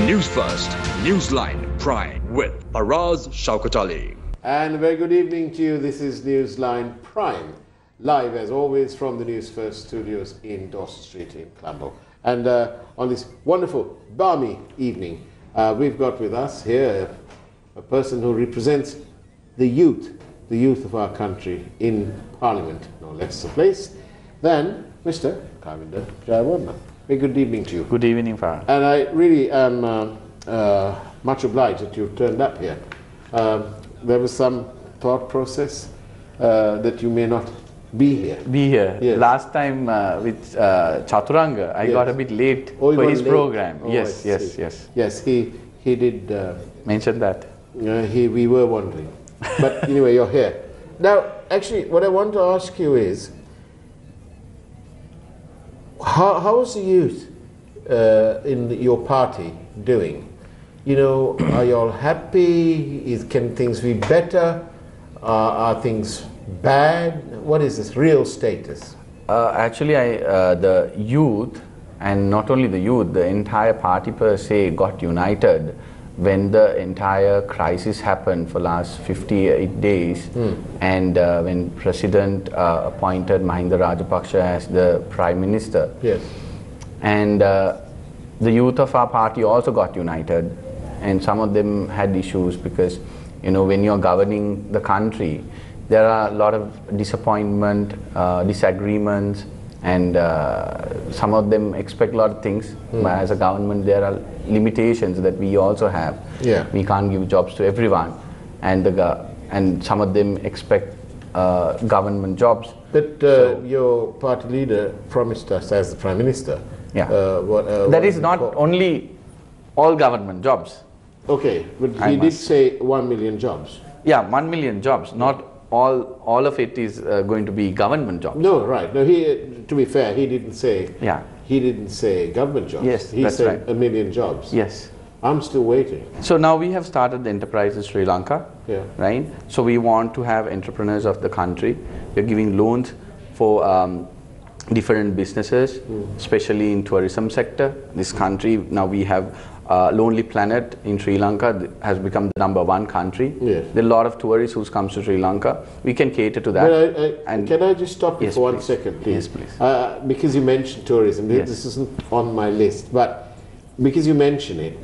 News First, Newsline Prime with Faraz Shaukatali. And a very good evening to you. This is Newsline Prime, live as always from the Newsfirst studios in Dawson Street in Colombo. And on this wonderful, balmy evening, we've got with us here a person who represents the youth of our country in Parliament, no less a place than Mr. Kavinda. Very good evening to you. Good evening, Faraz. And I really am much obliged that you've turned up here. There was some thought process that you may not be here. Yes. Last time with Chaturanga, I got a bit late for his program. Oh, yes. Yes, he did mention that. We were wondering. But anyway, you're here. Now, actually, what I want to ask you is, how is the youth in your party doing? You know, are you all happy? Can things be better? Are things bad? What is this real status? Actually, the youth, and not only the youth, the entire party per se got united when the entire crisis happened for last 58 days and when President appointed Mahinda Rajapaksa as the Prime Minister. Yes. And the youth of our party also got united, and some of them had issues because, you know, when you're governing the country, there are a lot of disappointment, disagreements, and some of them expect a lot of things. But as a government, there are limitations that we also have. Yeah. We can't give jobs to everyone, and some of them expect government jobs. But your party leader promised us as the Prime Minister. Yeah. That is not only all government jobs. Okay, but he did say 1 million jobs. Yeah, 1 million jobs. Not all of it is going to be government jobs. No, right. No, to be fair, he didn't say. Yeah. He didn't say government jobs. Yes, he that's said right. 1 million jobs. Yes. I'm still waiting. So now we have started the enterprise in Sri Lanka. Yeah. Right. So we want to have entrepreneurs of the country. We're giving loans for different businesses, especially in tourism sector. This country, now we have Lonely Planet in Sri Lanka has become the #1 country. Yes. There are a lot of tourists who come to Sri Lanka. We can cater to that. But can I just stop you Yes, for 1 please. second, please? Yes, please. Because you mentioned tourism. Yes. This isn't on my list, but because you mention it,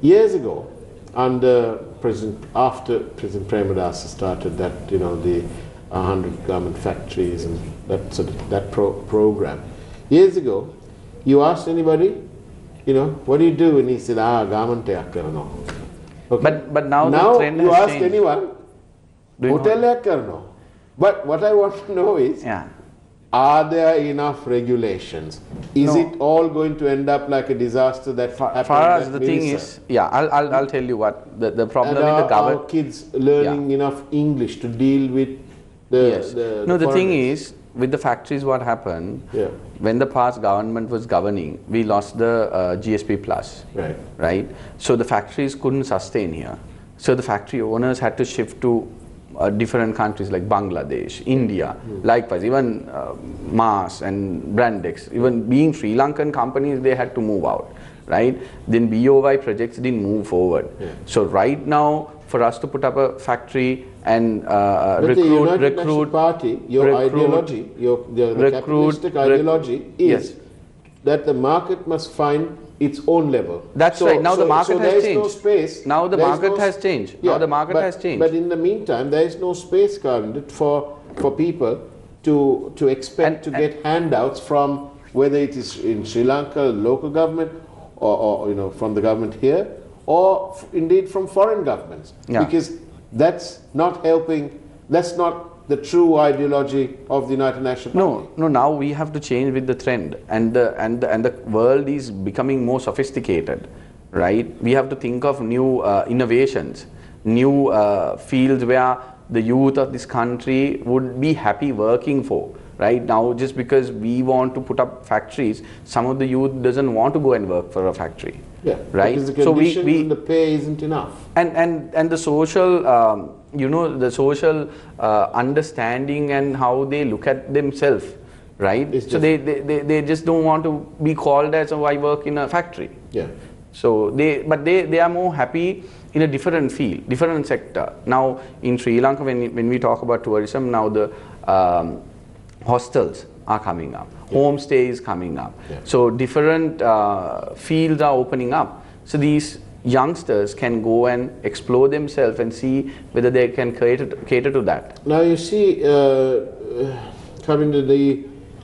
years ago, after President Premadasa started that, you know, the 100 garment factories and that program. Years ago, you asked anybody, you know, what do you do? And he said, garment karno. Okay. But now the trend you has ask changed. anyone, hotel karno. But what I want to know is, are there enough regulations? Is it all going to end up like a disaster that happened? Faraz, the thing is, I'll tell you what the problem in the government. Are kids learning enough English to deal with the thing is, with the factories, what happened, when the past government was governing, we lost the GSP plus. Right? So the factories couldn't sustain here. So the factory owners had to shift to different countries like Bangladesh, India, likewise, even Mars and Brandex, even being Sri Lankan companies, they had to move out. Right? Then BOY projects didn't move forward. So right now, for us to put up a factory and recruit National Party, your ideology, the capitalistic ideology is that the market must find its own level. That's right. Now the market has changed. No space. Now the market has changed. Now the market has changed. But in the meantime, there is no space, Kavinda, for people to expect to get handouts from, whether it is in Sri Lanka, local government, or you know, from the government here, or indeed from foreign governments, because that's not helping. That's not the true ideology of the United Nations Party. No. Now we have to change with the trend, and the world is becoming more sophisticated, right? We have to think of new innovations, new fields where the youth of this country would be happy working for. Right now, just because we want to put up factories, some of the youth doesn't want to go and work for a factory. Yeah, right. Because the conditions and the pay isn't enough. And the social, you know, the social understanding and how they look at themselves, right? So they just don't want to be called as, oh, I work in a factory. Yeah. So they are more happy in a different field, different sector. Now in Sri Lanka, when we talk about tourism, now the hostels are coming up, homestay is coming up. So different fields are opening up. So these youngsters can go and explore themselves and see whether they can cater to that. Now you see, Kavinda,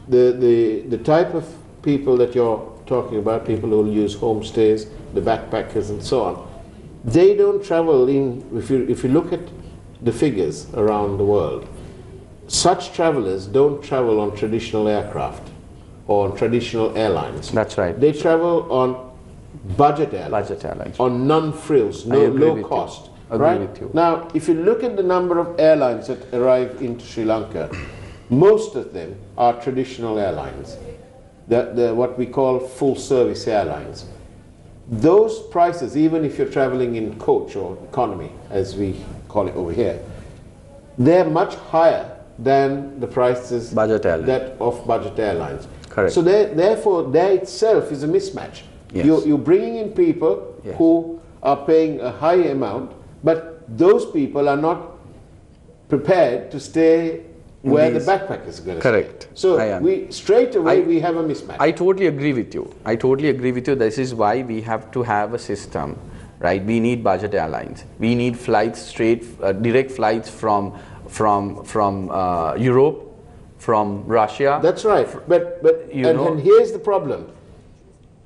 the type of people that you're talking about, people who will use homestays, the backpackers and so on, they don't travel in, if you look at the figures around the world, such travelers don't travel on traditional aircraft or on traditional airlines. That's right. They travel on budget airlines, on non-frills, low cost. Right? With you. Now, if you look at the number of airlines that arrive into Sri Lanka, most of them are traditional airlines, what we call full-service airlines. Those prices, even if you're traveling in coach or economy, as we call it over here, they're much higher than the prices of budget airlines. Correct. So therefore, there itself is a mismatch. Yes. You're bringing in people who are paying a high amount, but those people are not prepared to stay where the backpackers are going to stay. Correct. So straight away we have a mismatch. I totally agree with you. I totally agree with you. This is why we have to have a system, right? We need budget airlines. We need flights direct flights from Europe, from Russia. That's right. And here's the problem.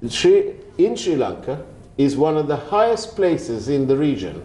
In Sri Lanka is one of the highest places in the region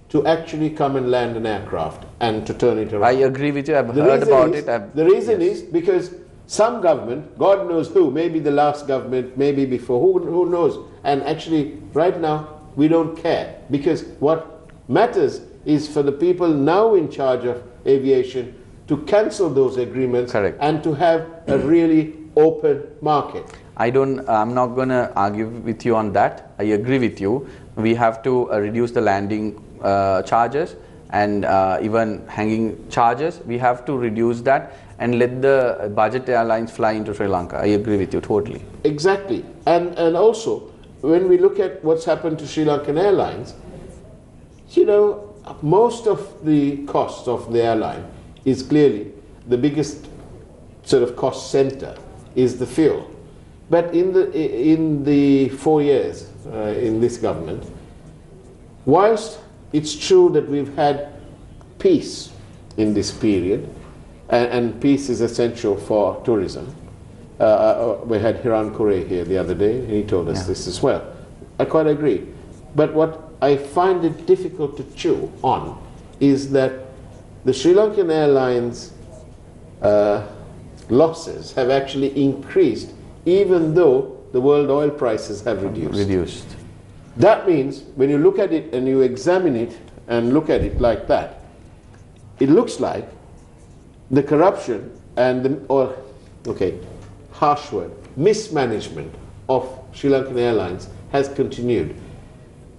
to actually come and land an aircraft and to turn it around. I agree with you. I've heard about it. The reason is because some government, God knows who, maybe the last government, maybe before, who knows. And actually, right now, we don't care. Because what matters is for the people now in charge of aviation to cancel those agreements. Correct. And to have a really open market. I'm not going to argue with you on that. I agree with you. We have to reduce the landing charges and even hanging charges. We have to reduce that and let the budget airlines fly into Sri Lanka. I agree with you totally. Exactly. And also, when we look at what's happened to Sri Lankan Airlines, you know, most of the cost of the airline is clearly the biggest sort of cost center is the fuel. But in the 4 years in this government, whilst it's true that we've had peace in this period, and peace is essential for tourism. We had Hiran Kure here the other day, and he told us this as well. I quite agree. But what I find it difficult to chew on is that the Sri Lankan Airlines losses have actually increased even though the world oil prices have reduced. That means when you look at it and you examine it and look at it like that, it looks like the corruption and harsh word, mismanagement of Sri Lankan Airlines has continued.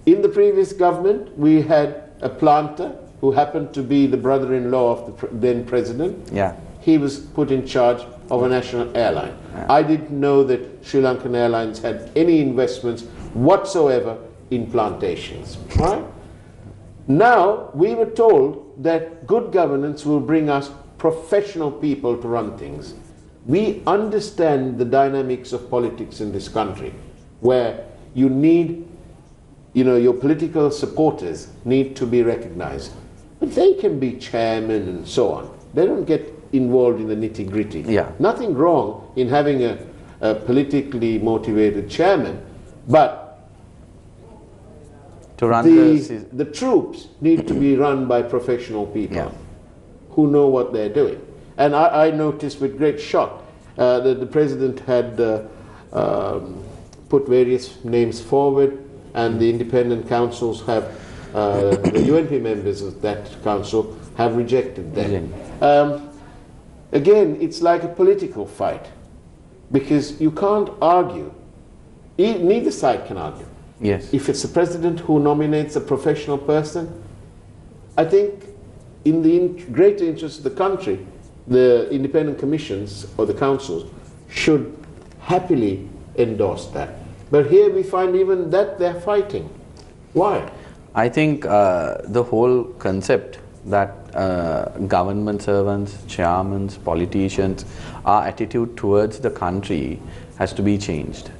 In the previous government, we had a planter who happened to be the brother-in-law of the then president. He was put in charge of a national airline. I didn't know that Sri Lankan Airlines had any investments whatsoever in plantations. Right? Now, we were told that good governance will bring us professional people to run things. We understand the dynamics of politics in this country, where you need, your political supporters need to be recognized. But they can be chairman and so on. They don't get involved in the nitty-gritty. Nothing wrong in having a politically motivated chairman, but to run the troops need to be run by professional people who know what they're doing. And I noticed with great shock that the president had put various names forward, and the independent councils have, the UNP members of that council have rejected them. Again, it's like a political fight, because you can't argue. Neither side can argue. If it's the president who nominates a professional person, I think in the greater interest of the country, the independent commissions or the councils should happily endorse that. But here we find even that they're fighting. Why? I think the whole concept that government servants, chairmen, politicians, our attitude towards the country has to be changed.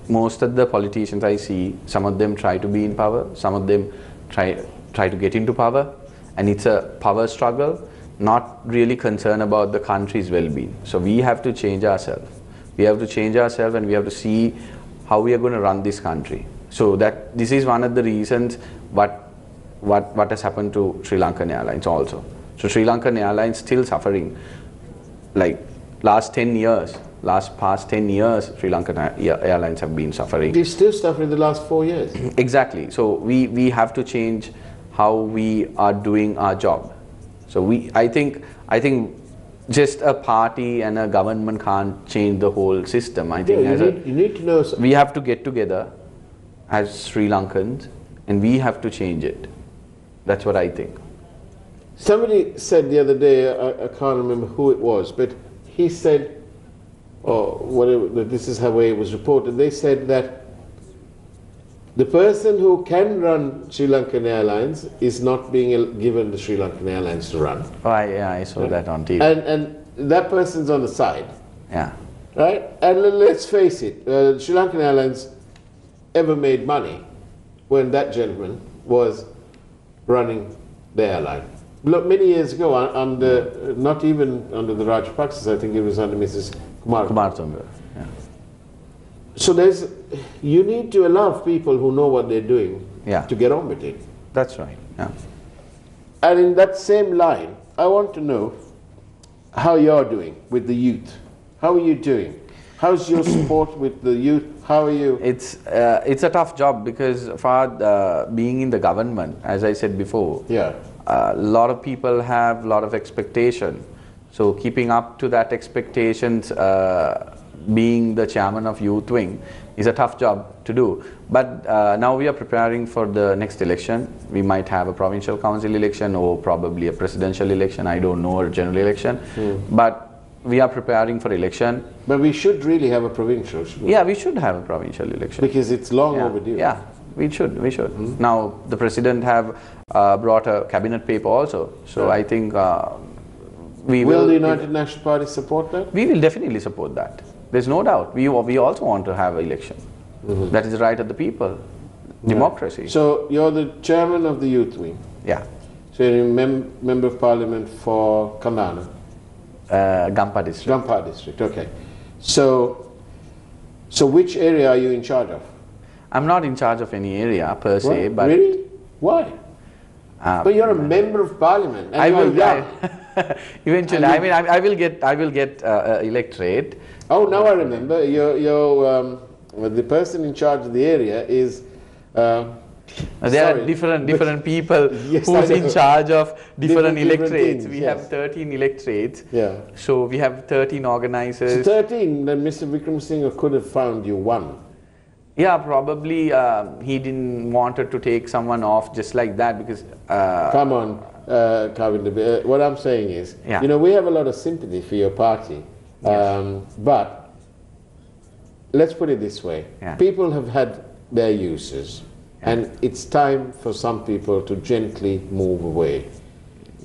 Most of the politicians I see, some of them try to be in power, some of them try to get into power, and it's a power struggle, not really concerned about the country's well-being. So we have to change ourselves. We have to change ourselves, and we have to see how we are going to run this country. So that this is one of the reasons what has happened to Sri Lankan Airlines also. So Sri Lankan Airlines still suffering. Like past 10 years, Sri Lankan Airlines have been suffering. They still suffering the last 4 years. Exactly. So we have to change how we are doing our job. So I think just a party and a government can't change the whole system. I think you need to know. We have to get together as Sri Lankans, and we have to change it. That's what I think. Somebody said the other day, I can't remember who it was, but he said, or whatever, this is how it was reported, they said that the person who can run Sri Lankan Airlines is not being given the Sri Lankan Airlines to run. Oh, yeah, I saw that on TV. And that person's on the side. Yeah. Right? And let's face it, Sri Lankan Airlines ever made money when that gentleman was running the airline. Look, many years ago, under not even under the Rajapaksa, I think it was under Mrs. Kumarthunga. Yeah. So you need to allow people who know what they're doing to get on with it. That's right. Yeah. And in that same line, I want to know how you're doing with the youth. How are you doing? How's your support with the youth? How are you? It's a tough job because being in the government, as I said before, a lot of people have a lot of expectation. So keeping up to that expectations, being the chairman of youth wing is a tough job to do. But now we are preparing for the next election. We might have a provincial council election or probably a presidential election. I don't know, or a general election. But we are preparing for election. But we should really have a provincial, shouldn't we? Yeah, we should have a provincial election. Because it's long overdue. Yeah, we should. Now, the president have brought a cabinet paper also. So I think we will... Will the United National Party support that? We will definitely support that. There's no doubt. We also want to have an election. That is the right of the people. Democracy. So you're the chairman of the youth wing? Yeah. So you're a member of parliament for Kandana? Gampa district. Gampa district, okay. So which area are you in charge of? I'm not in charge of any area per se, but... Really? Why? But you're a member of parliament and eventually, I will get electorate. Oh, now I remember. The person in charge of the area is... there are different people who's in charge of different electorates. We have 13 electorates. Yeah. So we have 13 organizers. So 13, then Mr. Vikram Singh could have found you one. Yeah, probably he didn't wanted to take someone off just like that because... Come on, Kavinda. What I'm saying is, you know, we have a lot of sympathy for your party. But let's put it this way. People have had their uses. And it's time for some people to gently move away.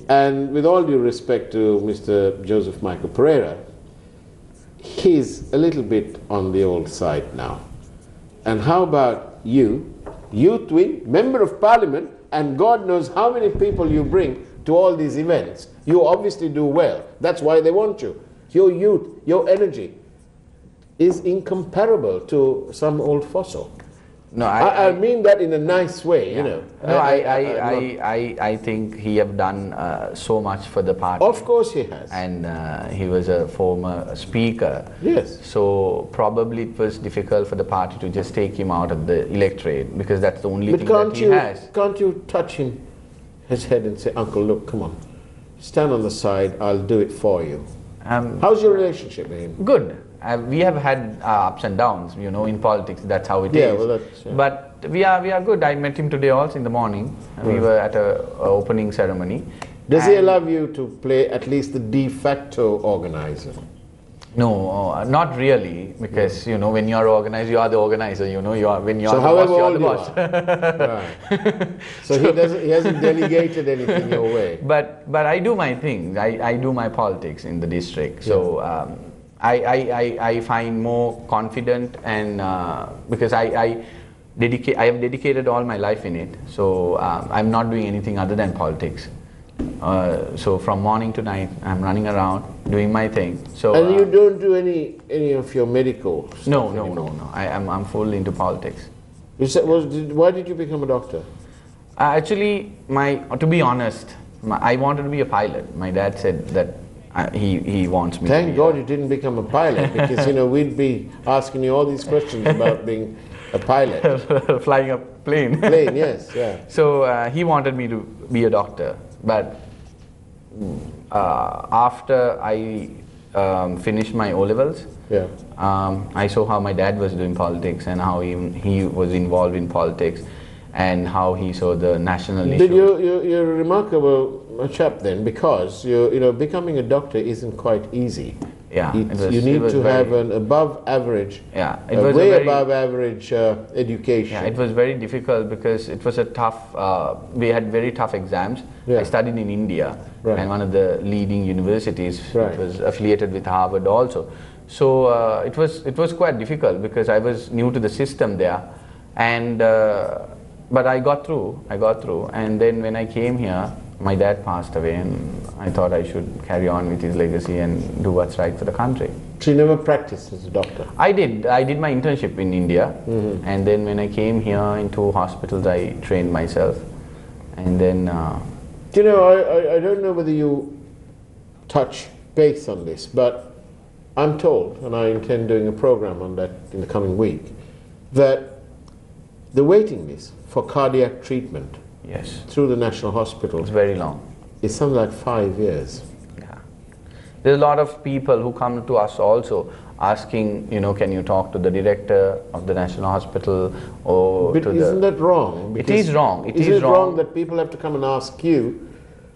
And with all due respect to Mr. Joseph Michael Pereira, he's a little bit on the old side now. And how about you, youth wing, member of parliament, and God knows how many people you bring to all these events. You obviously do well. That's why they want you. Your youth, your energy is incomparable to some old fossil. No, I mean that in a nice way, you know. No, I think he have done so much for the party. Of course he has. And he was a former speaker. Yes. So probably it was difficult for the party to just take him out of the electorate because that's the only thing that he has. Can't you touch his head and say, Uncle, look, come on, stand on the side, I'll do it for you. How's your relationship with him? Good. We have had ups and downs, you know, in politics, that's how it is. Well, that's, but we are good. I met him today also in the morning. We were at a opening ceremony. Does he allow you to play at least the de facto organizer? No, not really, because you know, when you are organized, you are the organizer. You know, when you are so the boss, you are the boss. Right. So he hasn't delegated anything your way. But I do my thing. I do my politics in the district. So I find more confident, and because I have dedicated all my life in it. So I'm not doing anything other than politics. So from morning to night, I'm running around doing my thing. So and you don't do any of your medical stuff No. I'm full into politics. You said, why did you become a doctor? Actually, to be honest, I wanted to be a pilot. My dad said that he wants me. Thank God you didn't become a pilot, because you know we'd be asking you all these questions about being a pilot. Flying a plane. Plane, yes, yeah. So he wanted me to be a doctor, but after I finished my O-levels, I saw how my dad was doing politics and how he was involved in politics and how he saw the national issue. You're a remarkable chap then, because you know becoming a doctor isn't quite easy. Yeah, you need to have an above average, way above average education. Yeah, it was very difficult because it was a tough, we had very tough exams. I studied in India, and one of the leading universities. It was affiliated with Harvard also. So it was quite difficult because I was new to the system there, and but I got through, and then when I came here, my dad passed away, and I thought I should carry on with his legacy and do what's right for the country. So you never practiced as a doctor? I did my internship in India, and then when I came here into hospitals, I trained myself, and then... you know, I don't know whether you touch base on this, but I'm told, and I intend doing a program on that in the coming week, that the waiting list for cardiac treatment through the national hospital, it's very long. It's something like 5 years. Yeah. There's a lot of people who come to us also asking, you know, can you talk to the director of the national hospital or but isn't that wrong? It is wrong. Is it wrong that people have to come and ask you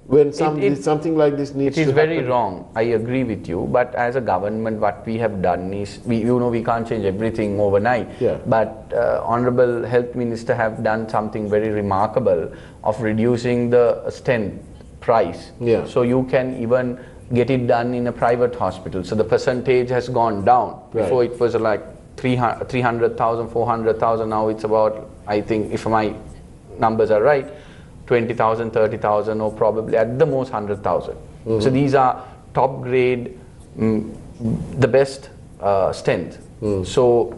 when something like this needs to happen? It is very wrong. I agree with you. But as a government, what we have done is, we can't change everything overnight. Yeah. But Honorable Health Minister have done something very remarkable of reducing the stent price. Yeah. So you can even get it done in a private hospital. So the percentage has gone down. Before it was like 300,000, 400,000. Now it's about, I think, if my numbers are right, 20,000, 30,000, or probably at the most 100,000. So these are top grade, the best stents. So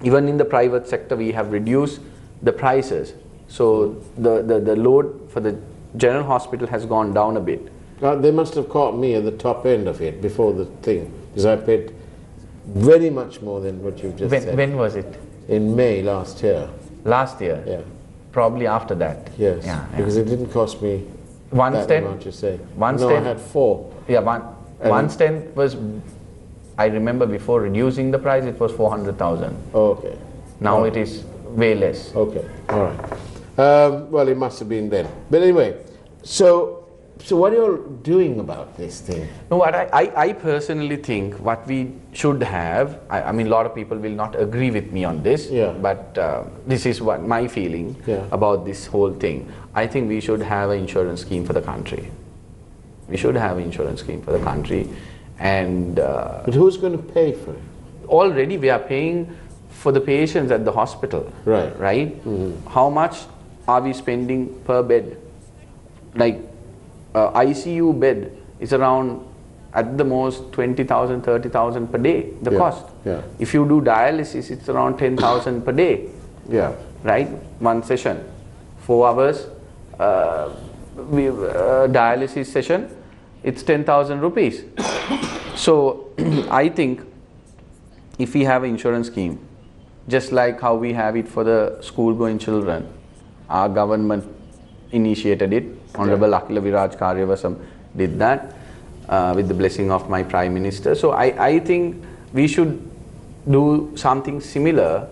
even in the private sector, we have reduced the prices. So the load for the general hospital has gone down a bit. They must have caught me at the top end of it before the thing, because I paid very much more than what you've just said. When was it? In May last year. Last year? Yeah. Probably after that. Yes, because it didn't cost me one that stent. amount you say. One no, stent. I had 4. Yeah, one stent was, I remember before reducing the price, it was 400,000. Oh, okay. Now it is way less. Okay, all right. Well, it must have been then. But anyway, so what are you doing about this thing? No, what I personally think what we should have, I mean, a lot of people will not agree with me on this, but this is what my feeling about this whole thing. I think we should have an insurance scheme for the country. We should have an insurance scheme for the country. And but who's going to pay for it? Already we are paying for the patients at the hospital. Right. Right? How much are we spending per bed? Like, ICU bed is around at the most 20,000, 30,000 per day, the cost. If you do dialysis, it's around 10,000 per day. Right? One session. 4 hours dialysis session, it's 10,000 rupees. So I think if we have an insurance scheme, just like how we have it for the school-going children, our government initiated it. Honorable Akhila Viraj Karyavasam did that with the blessing of my Prime Minister. So I think we should do something similar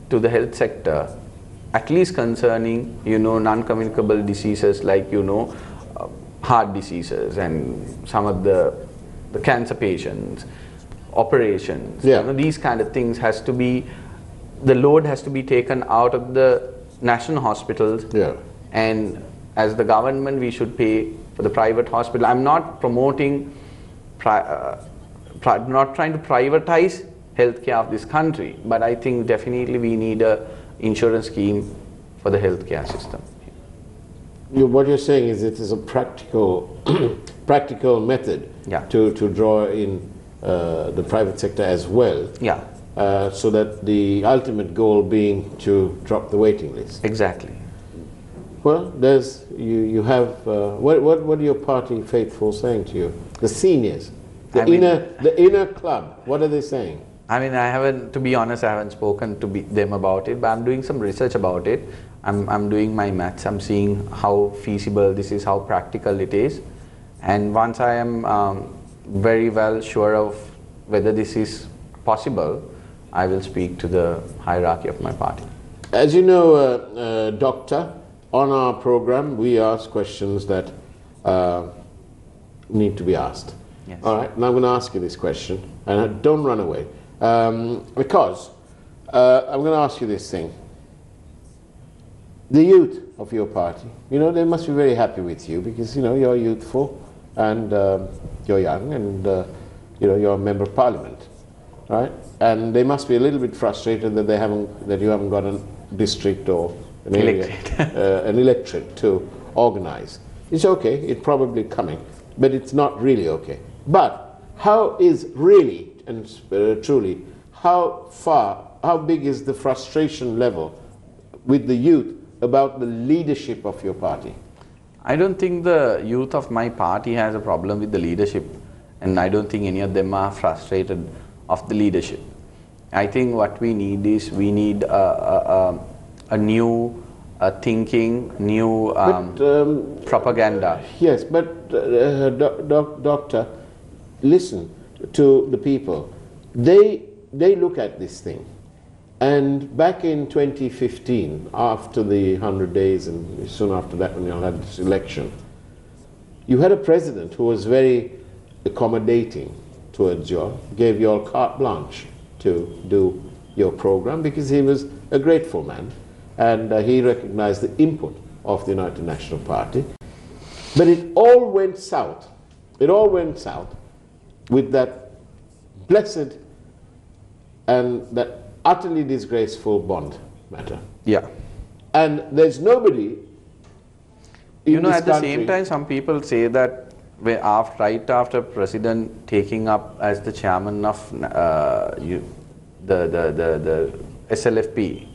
to the health sector, at least concerning, you know, non-communicable diseases like, you know, heart diseases and some of the cancer patients. operations. You know, these kind of things has to be, the load has to be taken out of the national hospitals. And as the government, we should pay for the private hospital. I'm not promoting, not trying to privatize healthcare of this country, but I think definitely we need a insurance scheme for the healthcare system. What you're saying is it is a practical practical method to draw in the private sector as well. So that the ultimate goal being to drop the waiting list. Exactly. Well, there's you have what are your party faithful saying to you? The seniors, the inner club. What are they saying? I mean, I haven't, to be honest, I haven't spoken to them about it, but I'm doing some research about it. I'm doing my maths. I'm seeing how feasible this is, how practical it is, and once I am very well sure of whether this is possible, I will speak to the hierarchy of my party. As you know, Doctor, on our program we ask questions that need to be asked. Yes. All right, now I'm going to ask you this question, and don't run away, because I'm going to ask you this thing. The youth of your party, you know, they must be very happy with you because, you know, you're youthful and you're young and, you know, you're a member of parliament, right? And they must be a little bit frustrated that you haven't got a district or an electorate to organize. It's okay, it's probably coming, but it's not really okay. But how is really and truly, how big is the frustration level with the youth about the leadership of your party? I don't think the youth of my party has a problem with the leadership, and I don't think any of them are frustrated of the leadership. I think what we need is, we need a new thinking, new propaganda. Yes, but Doctor, listen to the people. They look at this thing. And back in 2015, after the 100 days and soon after that when you had this election, you had a president who was very accommodating towards you all, gave you all carte blanche to do your program because he was a grateful man and he recognized the input of the United National Party. But it all went south. It all went south with that blessed and that utterly disgraceful bond matter. Yeah. And there's nobody in you know, this at the country, same time, some people say that right after President taking up as the chairman of the SLFP,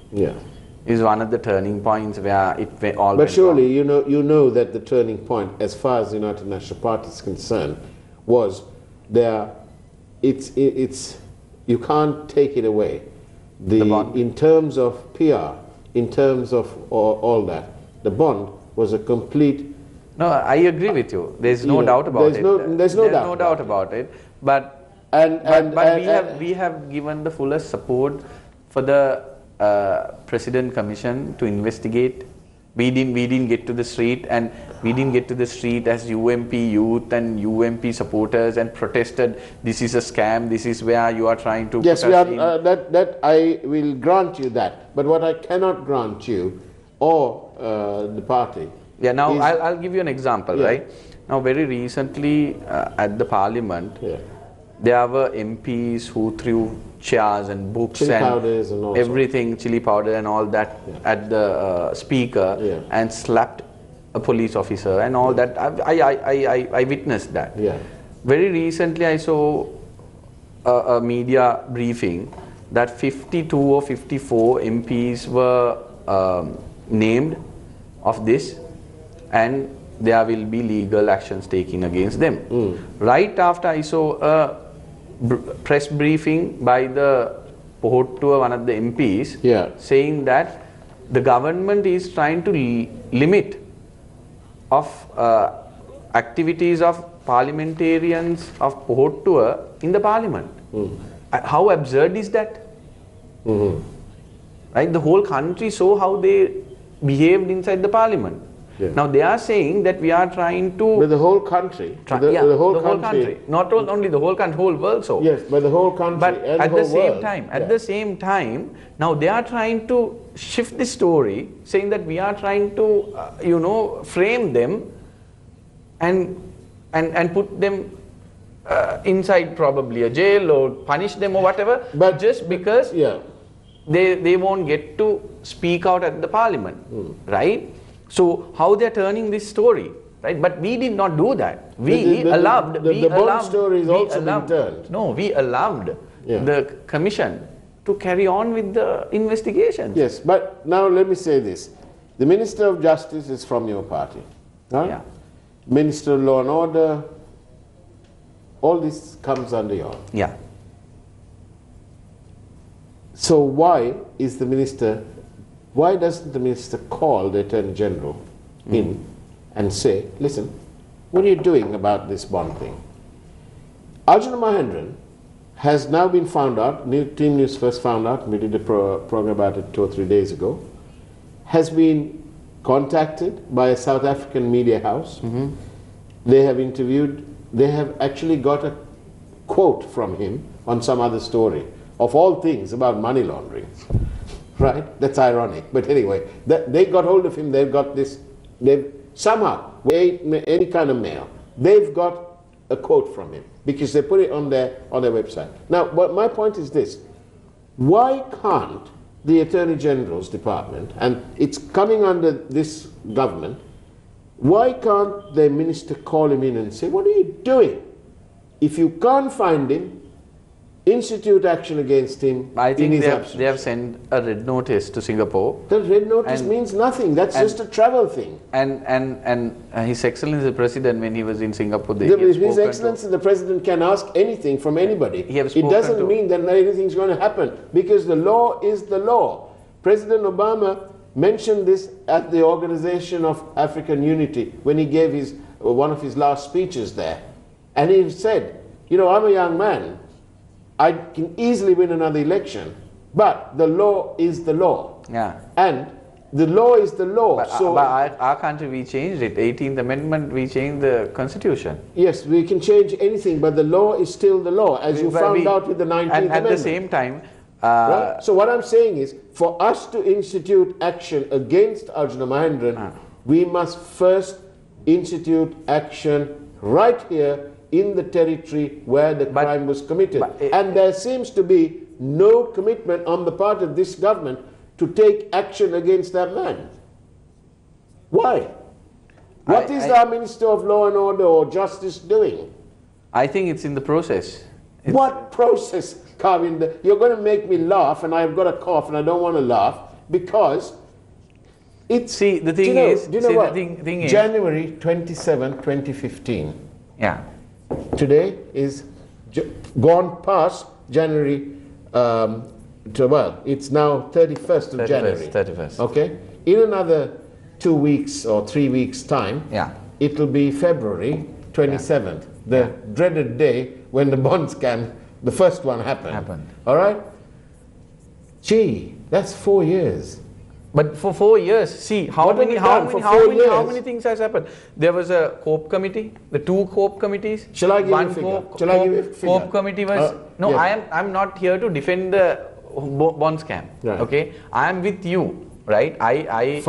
is one of the turning points where it all. But surely you know that the turning point, as far as the United National Party is concerned, was there. It's you can't take it away. In terms of PR, in terms of all that, the bond was a complete. No, I agree with you. There's no doubt about it. There's no doubt about it. But we have given the fullest support for the President Commission to investigate. We didn't get to the street, and we didn't get to the street as UMP youth and UMP supporters and protested. This is a scam. This is where you are trying to. Yes, that I will grant you that. But what I cannot grant you, or the party. Yeah. Now I'll give you an example, right? Now, very recently at the Parliament, there were MPs who threw chairs and books and everything, chili powder and all that at the speaker and slapped a police officer and all that. I witnessed that. Very recently I saw a media briefing that 52 or 54 MPs were named of this, and there will be legal actions taken against them. Right after I saw a press briefing by the Pohottuwa, one of the MPs, saying that the government is trying to limit of activities of parliamentarians of Pohottuwa in the parliament. How absurd is that? Right? The whole country saw how they behaved inside the parliament. Yeah. Now they are saying that we are trying to... But the whole country. The whole country. Not only the whole country, whole world so. Yes, but the whole country but and at the whole the same world. time, at the same time, now they are trying to shift the story, saying that we are trying to, you know, frame them and put them inside probably a jail or punish them or whatever, but just because they won't get to speak out at the parliament, right? So how they're turning this story, right? But we did not do that. We allowed the bond story is also been turned. No, we allowed the commission to carry on with the investigation. Yes, but now let me say this. The Minister of Justice is from your party, right? Yeah. Minister of Law and Order, all this comes under your. Yeah. So why is the minister, why doesn't the minister call the Attorney General in and say, listen, what are you doing about this bond thing? Arjuna Mahendran has now been found out, Team News first found out, we did a program about it 2 or 3 days ago, has been contacted by a South African media house. They have interviewed, they have actually got a quote from him on some other story, of all things, about money laundering. Right? That's ironic. But anyway, they got hold of him, they've got this, they've somehow, any kind of mail, they've got a quote from him because they put it on their website. Now, but my point is this, why can't the Attorney General's department, and it's coming under this government, why can't the minister call him in and say, what are you doing? If you can't find him, institute action against him. I think they have sent a red notice to Singapore. The red notice means nothing. That's just a travel thing. And His Excellency the President, when he was in Singapore, His Excellency the President can ask anything from anybody. It doesn't mean that anything's going to happen, because the law is the law. President Obama mentioned this at the Organization of African Unity when he gave one of his last speeches there. And he said, you know, I'm a young man. I can easily win another election, but the law is the law. Yeah. And the law is the law. But our country, we changed it. 18th Amendment, we changed the Constitution. Yes, we can change anything, but the law is still the law, as you found out with the 19th Amendment. And at the same time... right? So what I'm saying is, for us to institute action against Arjuna Mahendran, we must first institute action right here in the territory where the crime was committed. And there seems to be no commitment on the part of this government to take action against that man. Why? What is our Minister of Law and Order or Justice doing? I think it's in the process. What process, Kavinda? You're going to make me laugh, and I've got a cough and I don't want to laugh, because it's... See, the thing is... Do you know what? January 27, 2015. Yeah. Today is gone past January, it's now 31st of January. 31st. Okay? In another 2 weeks or 3 weeks' time, it'll be February 27th, the dreaded day when the bond scam, the first one happened. All right? Gee, that's 4 years. But for 4 years, see how many things has happened. There was a COPE committee, the 2 COPE committees. Shall I give you a figure? COPE committee was I'm not here to defend the bond scam. Right. Okay, I am with you, right? I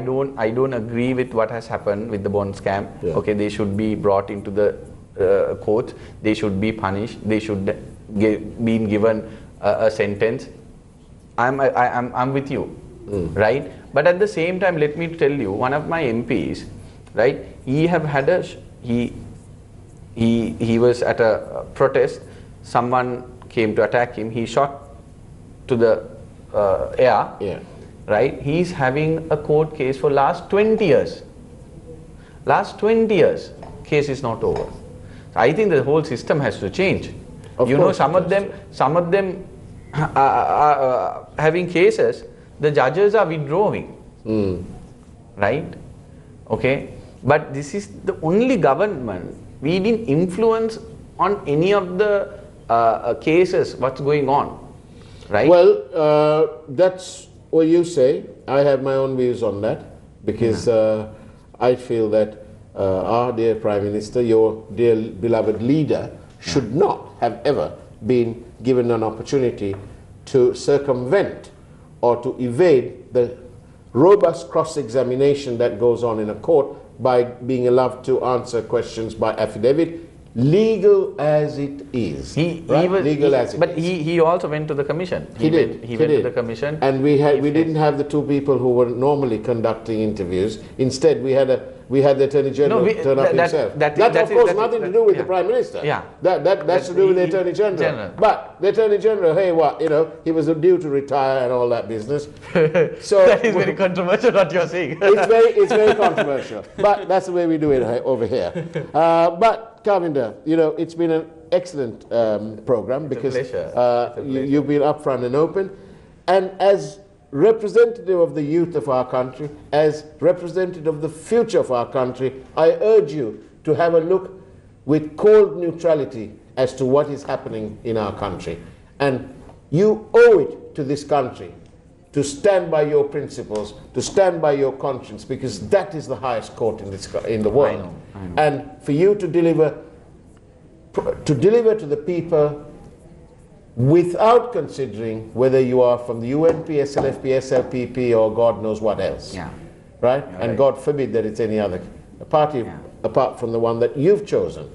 don't agree with what has happened with the bond scam. Yeah. Okay, they should be brought into the court. They should be punished. They should be given a sentence. I'm with you, right? But at the same time, let me tell you, one of my MPs, right? He was at a protest. Someone came to attack him. He shot to the air. Yeah. Right? He's having a court case for last 20 years. Last 20 years, case is not over. I think the whole system has to change. Of course, some of them. Having cases, the judges are withdrawing, right? Okay, but this is the only government. We didn't influence on any of the cases, what's going on, right? Well, that's what you say. I have my own views on that. because I feel that our dear Prime Minister, your dear beloved leader, should not have ever been given an opportunity to circumvent or to evade the robust cross-examination that goes on in a court by being allowed to answer questions by affidavit, legal as it is. But he also went to the commission. He went to the commission. And we didn't have the two people who were normally conducting interviews. Instead, we had the Attorney General turn up himself. That of course nothing to do with the Prime Minister. Yeah. That's to do with the Attorney General. But the Attorney General, hey, what, he was due to retire and all that business. So that is very controversial what you're saying. It's very controversial. But that's the way we do it over here. But Kavinda, it's been an excellent program because you've been upfront and open. And as representative of the youth of our country, as representative of the future of our country, I urge you to have a look with cold neutrality as to what is happening in our country. And you owe it to this country to stand by your principles, to stand by your conscience, because that is the highest court in the world. I know. And for you to deliver to the people without considering whether you are from the UNP, SLFP, SLPP, or God knows what else. Yeah. Right? And God forbid that it's any other party apart from the one that you've chosen.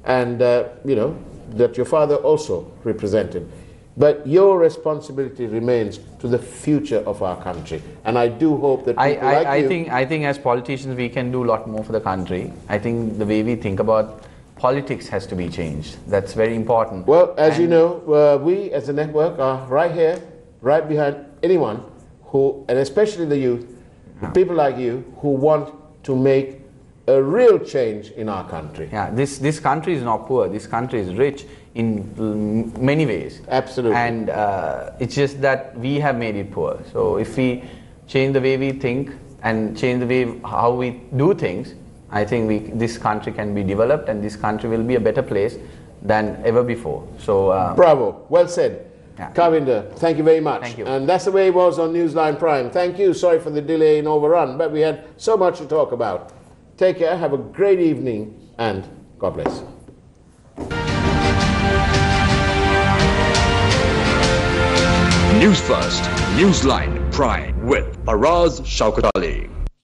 And, that your father also represented. But your responsibility remains to the future of our country. And I do hope that people like you... I think as politicians we can do a lot more for the country. I think the way we think about politics has to be changed. That's very important. Well, as you know, we as a network are right here, right behind anyone who, and especially the youth, people like you who want to make a real change in our country. Yeah, this country is not poor. This country is rich in many ways. Absolutely. And it's just that we have made it poor. So if we change the way we think and change the way how we do things, I think this country can be developed, and this country will be a better place than ever before. So bravo, well said. Yeah. Kavinda, thank you very much. Thank you. And that's the way it was on Newsline Prime. Thank you. Sorry for the delay in overrun, but we had so much to talk about. Take care, have a great evening, and God bless. News First, Newsline Prime with Faraz Shaukat Ali.